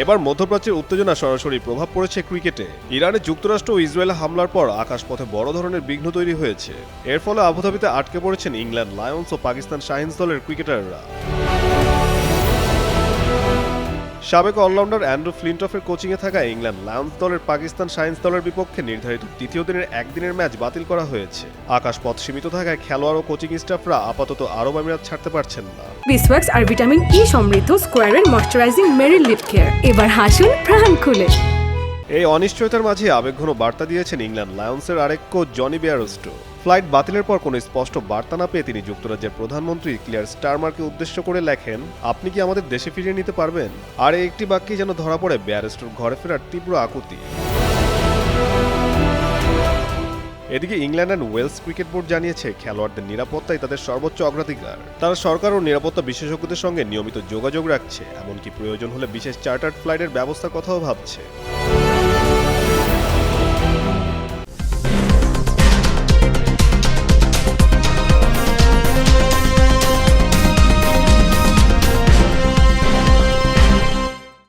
এবার মধ্যপ্রাচ্যের উত্তেজনা সরাসরি প্রভাব পড়েছে ক্রিকেটে। ইরানে যুক্তরাষ্ট্র ও ইসরায়েল হামলার পর আকাশপথে বড় ধরনের বিঘ্ন তৈরি হয়েছে। এর ফলে আবুধাবিতে আটকে পড়েছেন ইংল্যান্ড লায়ন্স ও পাকিস্তান শাহিনস দলের ক্রিকেটাররা। সাবেক অলরাউন্ডার অ্যান্ড্রু ফ্লিনটফের কোচিংয়ে থাকা ইংল্যান্ড লায়ন্স দলের পাকিস্তান শাহিনস দলের বিপক্ষে নির্ধারিত তৃতীয় দিনের একদিনের ম্যাচ বাতিল করা হয়েছে। আকাশপথ সীমিত থাকায় খেলোয়াড় ও কোচিং স্টাফরা আপাতত আরব আমিরাত ছাড়তে পারছেন না। বিসওয়াক্স আর ভিটামিন ই সমৃদ্ধ স্কোয়ারের ময়শ্চারাইজিং মেরি লিপ কেয়ার, এবার হাসুন প্রাণ খুলে। এই অনিশ্চয়তার মাঝে আবেগঘন বার্তা দিয়েছেন ইংল্যান্ড লায়ন্সের আরেক কোচ জনি বেয়ারস্টো। ফ্লাইট বাতিলের পর কোনো স্পষ্ট বার্তা না পেয়ে তিনি যুক্তরাজ্যের প্রধানমন্ত্রী ক্লিয়ার স্টারমারকে উদ্দেশ্য করে লেখেন, আপনি কি আমাদের দেশে ফিরিয়ে নিতে পারবেন? আর এই একটি বাক্যে যেন ধরা পড়ে বেয়ারস্টোর ঘরে ফেরার তীব্র আকুতি। এদিকে England and Wales cricket board জানিয়েছে খেলোয়াড়দের নিরাপত্তাই তাদের সর্বোচ্চ অগ্রাধিকার। তারা সরকার ও নিরাপত্তা বিশেষজ্ঞদের সঙ্গে নিয়মিত যোগাযোগ রাখছে, এমনকি প্রয়োজন হলে বিশেষ চার্টার্ড ফ্লাইটের ব্যবস্থার কথাও ভাবছে।